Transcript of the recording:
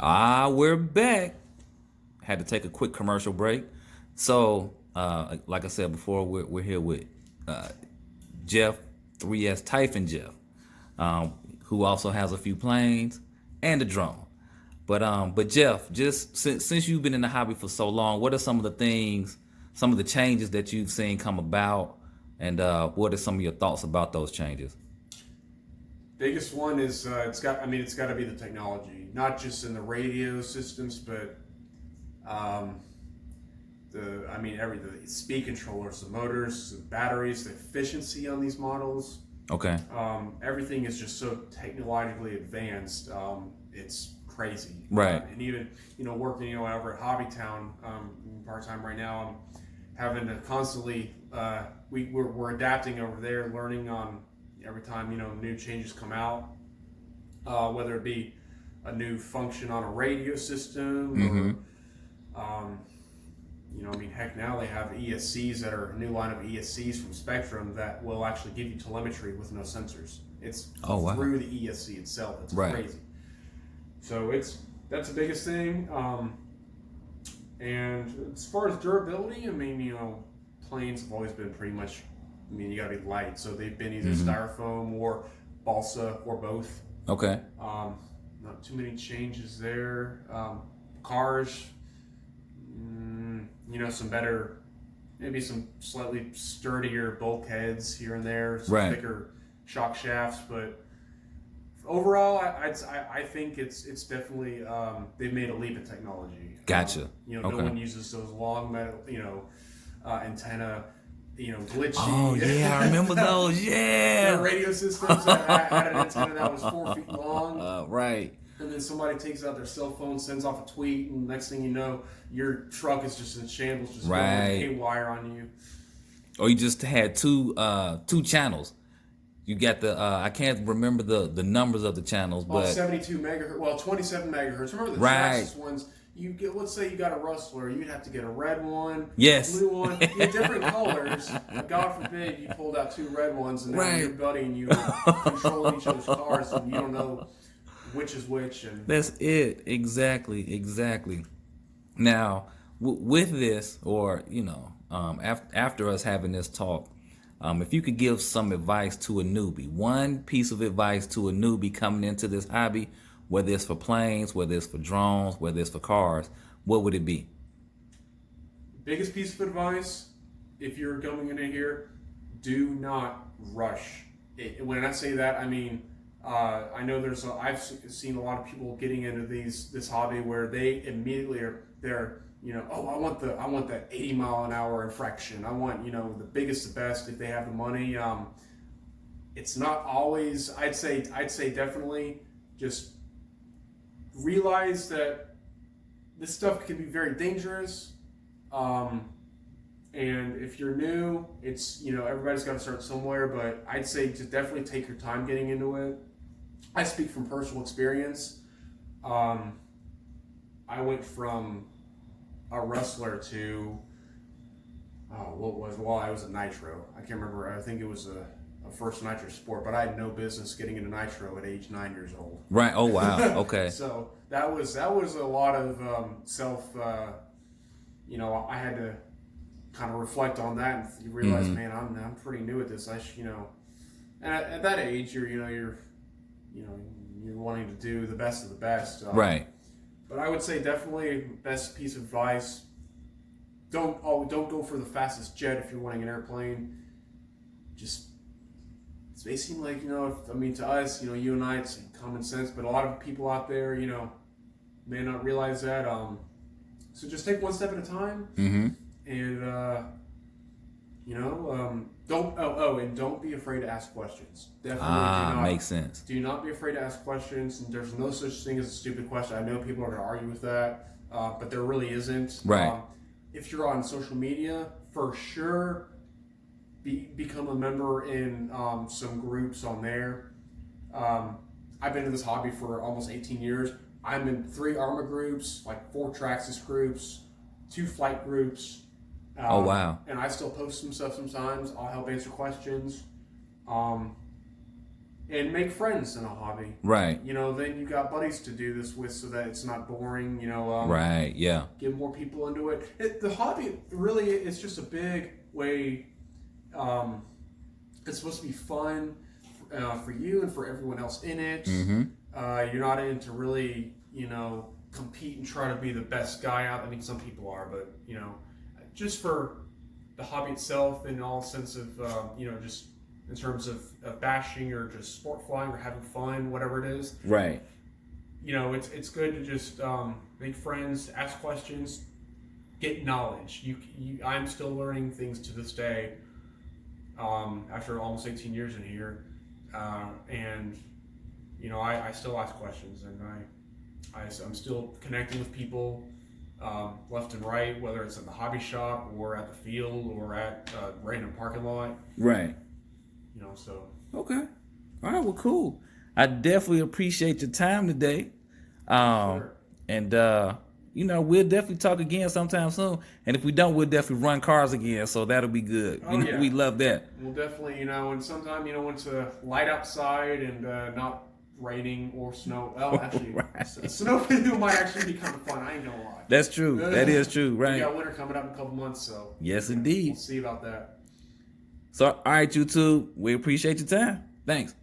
We're back. Had to take a quick commercial break. So, like I said before, we're here with Jeff, 3S Typhon Jeff, who also has a few planes and a drone. But Jeff, just since you've been in the hobby for so long, what are some of the things, some of the changes that you've seen come about, and what are some of your thoughts about those changes? Biggest one is it's got to be the technology, not just in the radio systems, but the speed controllers, the motors, the batteries, the efficiency on these models. Okay. Everything is just so technologically advanced. It's crazy. Right. And even working over at Hobbytown part time right now, I'm having to constantly we're adapting over there, learning on every time new changes come out, whether it be a new function on a radio system or heck, now they have ESCs that are a new line of ESCs from Spectrum that will actually give you telemetry with no sensors. It's through the ESC itself. It's crazy. So that's the biggest thing. And as far as durability, planes have always been pretty much, you gotta be light. So they've been either styrofoam or balsa or both. Okay. Not too many changes there. Cars, some better, maybe some slightly sturdier bulkheads here and there, some thicker shock shafts, but overall, I think it's definitely they've made a leap in technology. Gotcha. No one uses those long metal, antenna, glitchy. Oh yeah, I remember those. Yeah. Radio systems that had an antenna that was 4 feet long. Right. And then somebody takes out their cell phone, sends off a tweet, and next thing you know, your truck is just in shambles, just going haywire on you. Or you just had two channels. You got the I can't remember the numbers of the channels, but 72 megahertz, 27 megahertz. Remember the fastest ones? You get, let's say you got a Rustler, you'd have to get a red one, a blue one, you get different colors. God forbid you pulled out two red ones and now you're buddy and you controlling each other's cars and you don't know which is which. And that's it. Exactly. Now, with this, or after us having this talk, if you could give some advice to a newbie, one piece of advice to a newbie coming into this hobby, whether it's for planes, whether it's for drones, whether it's for cars, what would it be? Biggest piece of advice, if you're going into here, do not rush. When I say that, I mean, I know I've seen a lot of people getting into this hobby where they immediately they're I want that 80 mile an hour infraction. I want the biggest, the best if they have the money. It's not always. I'd say definitely just realize that this stuff can be very dangerous. And if you're new, it's everybody's got to start somewhere. But I'd say to definitely take your time getting into it. I speak from personal experience. I went from a Rustler to I was a Nitro. I can't remember. I think it was a first Nitro Sport, but I had no business getting into Nitro at age 9 years old. Right. Oh wow. Okay. So that was a lot of self. I had to kind of reflect on that and realize, man, I'm pretty new at this. I should, and at that age, you're wanting to do the best of the best. Right. But I would say definitely best piece of advice: don't go for the fastest jet if you're wanting an airplane. Just it may seem like to us, you and I, it's common sense, but a lot of people out there, may not realize that. So just take one step at a time, and don't be afraid to ask questions. Definitely makes sense. Do not be afraid to ask questions. And there's no such thing as a stupid question. I know people are going to argue with that, but there really isn't. Right. If you're on social media, for sure, become a member in some groups on there. I've been in this hobby for almost 18 years. I'm in 3 ARMA groups, like 4 Traxxas groups, 2 flight groups. Oh wow! And I still post some stuff sometimes. I'll help answer questions. and make friends in a hobby. Right. You know, then you got buddies to do this with, so that it's not boring. You know, Right. Yeah. get more people into it. The hobby really is just a big way. It's supposed to be fun for you and for everyone else in it. Mm-hmm. You're not into really, you know, compete and try to be the best guy out. I mean, some people are, but you know, just for the hobby itself, in all sense of you know, just in terms of bashing or just sport flying or having fun, whatever it is. Right. You know, it's good to just make friends, ask questions, get knowledge. I'm still learning things to this day. After almost 18 years in here, and you know, I still ask questions, and I'm still connecting with people left and right, whether it's at the hobby shop or at the field or at a random parking lot. Right. You know, so. Okay. All right. Well, cool. I definitely appreciate your time today. Sure. And you know, we'll definitely talk again sometime soon. And if we don't, we'll definitely run cars again. So that'll be good. Oh, yeah. We love that. We'll definitely, you know, and sometime, you know, when it's light outside and not raining or snow. Well, actually, Right. a snow video might actually be kind of fun. I ain't gonna lie. That's true. That is true. We Right. got winter coming up in a couple months, so Yes, indeed. we'll see about that. So, all right, YouTube, we appreciate your time. Thanks.